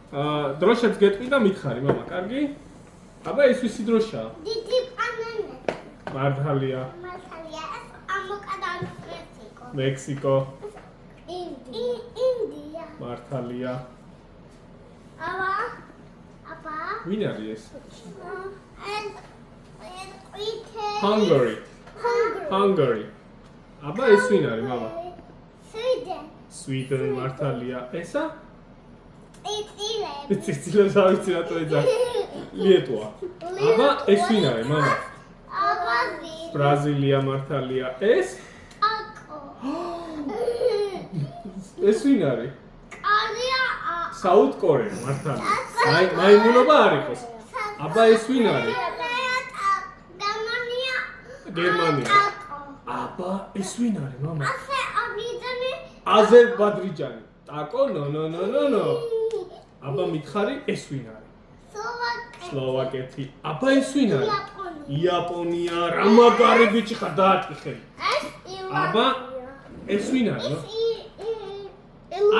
დროშებს გეტყვი და მითხარი, მამა, კარგი? აბა ეს ვისი დროშაა? დიდი პანანა. მართალია. მართალია, ეს ამოკადან მექსიკო. მექსიკო. ინდია. მართალია. აბა. ვინ არის ეს? Hungary. Hungary. აბა ეს ვინ არის, მამა? Sweden. მართალია. ესა? Italy. ციცილებს არ ვიცი რატო ეძახ. ლიეტუა. აბა ეს ვინ არის, მამა? ბრაზილია მართალია. ეს? ეს ვინ არის? South Korea მართალია. მაიმუნობა არ იყოს. აბა ეს ვინ არის? გერმანია. აბა ეს ვინ არის, მამა? აზერბაიჯანი. ტაკო? No. აბა მითხარი ეს ვინ არის? სლოვაკეთი. აბა ეს ვინ არის? იაპონია. რა მაგარი ბიჭი ხარ, დაარტყი ხელი. აბა ეს ვინ არის?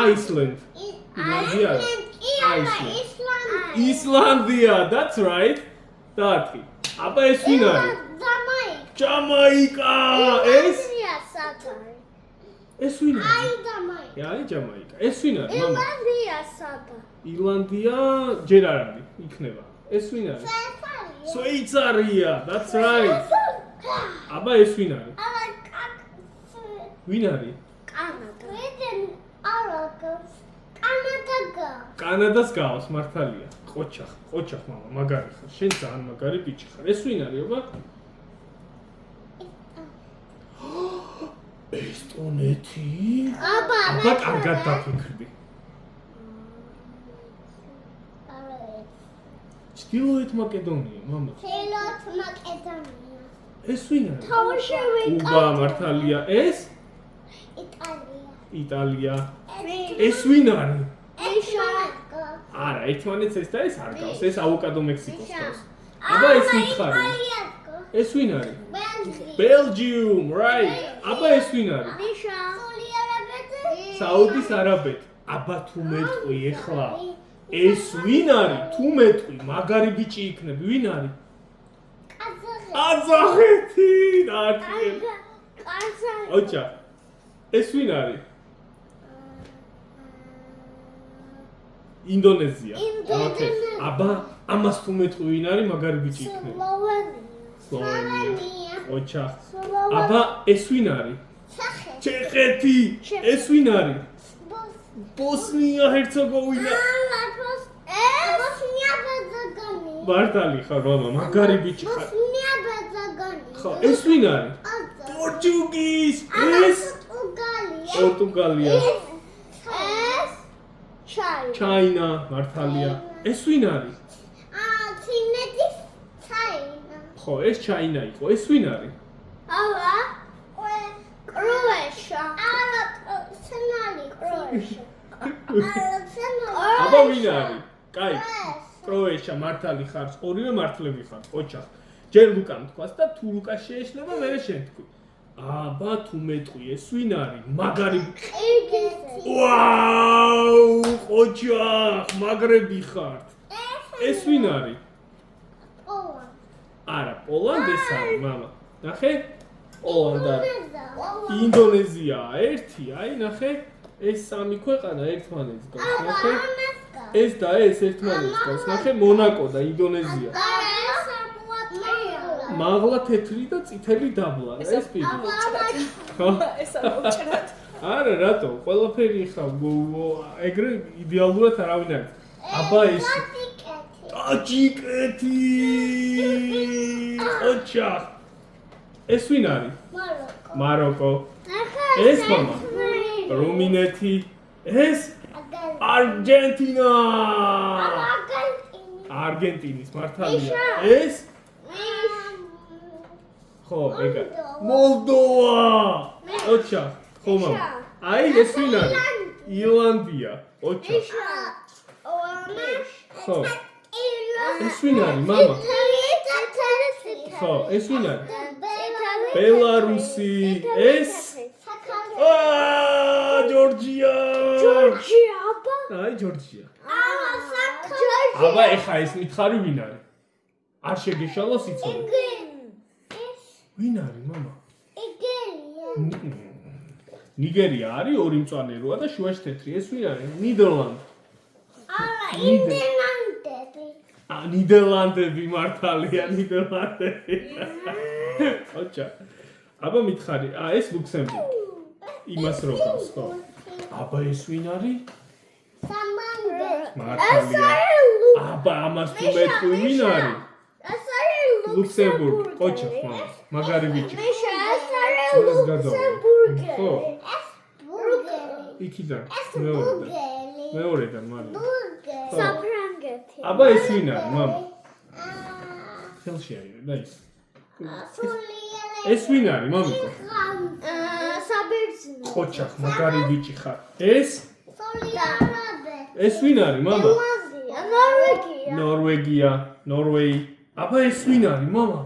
Iceland. Islandia, that's right. დაარტყი. აბა ეს ვინ არის? ჯამაიკა. ეს ვინ არის? აი ჯამაიკა. ეს ვინ არის, მამა? ირლანდია ჯერ არ არის, იქნება. ეს ვინ არის? შვეიცარია, that's right. აბა ეს ვინ არის? ვინ არის? კანადას გავს, მართალია. ყოჩახ მამა, მაგარი ხარ. შენ ძალიან მაგარი ბიჭი ხარ. ეს ვინ არის, აბა? ესტონეთი? აბა კარგად დაფიქრდი. ჩრდილოეთ მაკედონია, მამა. ეს ვინ არის? უბა მართალია. ეს? იტალია. ეს ვინ არის? არა, ერთმანეთს ეს და ეს არ გავს. ეს ავოკადო მექსიკოს გავს. აბა ეს მითხარი. ეს ვინ არის? Belgium, right. აბა ეს ვინ არის? საუდის არაბეთი. აბა თუ მეტყვი ეხლა. ეს ვინ არის? თუ მეტყვი, მაგარი ბიჭი იქნები. ვინ არის? ყაზახეთი. დაარტყი. ოჩა. ეს ვინ არის? ინდონეზია. ოკეი. აბა ამას თუ მეტყვი ვინ არის, მაგარი ბიჭი იქნები. სლოვენია. ოჩა. აბა ეს ვინ არის? ჩეხეთი. ეს ვინ არის? ბოსნია ჰერცეგოვინა. მართალი ხარ, მამა, მაგარი ბიჭი ხარ. ხო, ეს ვინ არის? პორტუგიის. ეს? პორტუგალია. ჩაინა, მართალია. ეს ვინ არის? ხო, ეს ჩაინა იყო. ეს ვინ არის? აბა ვინ არის? კაი. კროეშია მართალი ხარ, ორივე მართლები ხარ, ოჩახ. ჯერ ლუკამ თქვას და თუ ლუკა შეეშლება, მე შენ თქვი. აბა თუ მეტყვი, ეს ვინ არის? მაგარი. ვაუ, ოჩახ, მაგრები ხართ. ეს ვინ არის? არა, პოლონდი ეს არის, მამა. ნახე? პოლონდა. ინდონეზია, ერთი, აი ნახე? ეს სამი ქვეყანა ერთმანეთს გავს, ნახე? ეს და ეს ერთმანეთს გავს, ნახე? მონაკო და ინდონეზია. მაღლა თეთრი და წითელი დაბლა, ეს პირი. ხო? ეს არ მოჭრათ. არა, რატო? ყველაფერი ხა, ეგრე იდეალურად არავინ არის. აბა ეს ტაჯიკეთი. ოჩა. ეს ვინ არის? მაროკო. ეს მამა. რუმინეთი. ეს? არგენტინა. არგენტინის მართალია. ეს? ხო, ეგა. მოლდოვა. ოჩა. ხო მამა. აი ეს ვინ არის? ირლანდია. ოჩა. ხო. ეს ვინ არის, მამა? ხო, ეს ვინ არის? ბელარუსი. ეს? ჯორჯია. ჯორჯია, აბა. აი ჯორჯია. აბა ეხა ეს მითხარი ვინ არის? არ შეგეშალა სიცოცხლე. ვინ არის მამა? ნიგერია არის ორი მწვანე როა და შუაში თეთრი. ეს ვინ არის? ნიდერლანდი. ნიდერლანდები მართალია ნიდერლანდები. ოჩა. აბა მითხარი, ეს ლუქსემბურგი. იმას რო გავს, ხო? აბა ეს ვინ არის? მართალია. აბა ამას თუ მეტყვი ვინ არის? ლუქსემბურგი. ოჩა, მამა. მაგარი ბიჭი. ხო. იქიდან. მეორედან, მაგრამ. საფრანგეთი. აბა ეს ვინ არის, მამა? ხელში აიღე და ის. ეს ვინ არის, მამიკო? საბერძნო. ოჩახ, მაგარი ბიჭი ხარ. ეს ვინ არის, მამა? ნორვეგია. ნორვეგი. აბა ეს ვინ არის, მამა?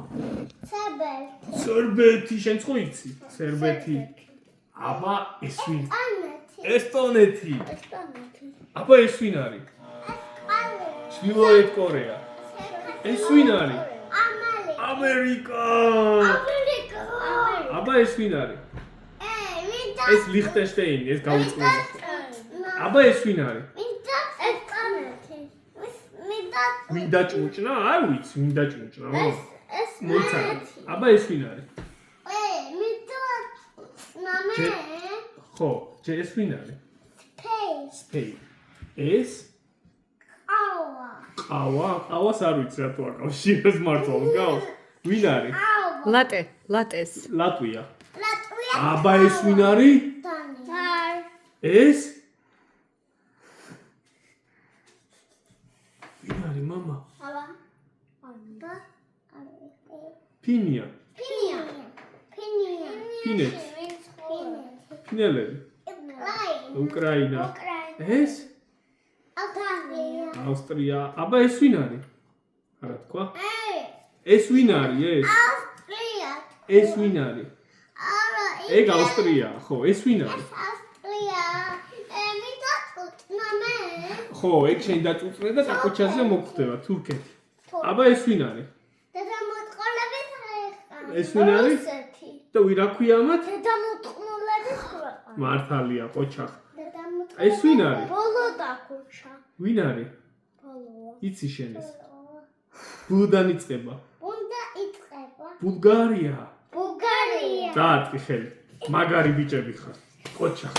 სერბეთი, შენ ხო იცი? სერბეთი. აბა ეს ვინ? ესტონეთი. აბა ეს ვინ არის? ჩრდილოეთ კორეა. ეს ვინ არის? ამერიკა. აბა ეს ვინ არის? ეს ლიხტენშტეინი, ეს გაუწყლობა. აბა ეს ვინ არის? ვინ დაჭუჭნა? არ ვიცი, ვინ დაჭუჭნა. მოიცა. აბა ეს ვინ არის? ხო, ეს ვინ არის? სპეინ. ეს ყავას არ ვიცი რა თუ აკავშირებს მართლაც გავს? ვინ არის? ლატეს. ლატვია. აბა ეს ვინ არის? ეს? ვინ არის მამა? ფინია. ფინეთი. ფინელები. უკრაინა. ეს? ავსტრია. აბა ეს ვინ არის? რა თქვა? ეს ვინ არის ეს? ეს ვინ არის? ეგ ავსტრია, ხო, ეს ვინ არის? ხო, ეგ შენ დაწუწნე და საკოჩაზე მოგხვდება თურქეთი. აბა ეს ვინ არის? ეს ვინ არის? და ვირა ქვია მათ? მართალია, ყოჩახ. ეს ვინ არის? ვინ არის? იცი შენ ეს? ბულდან იწყება. ბულგარია. დაატყი ხელი. მაგარი ბიჭები ხარ. ყოჩახ.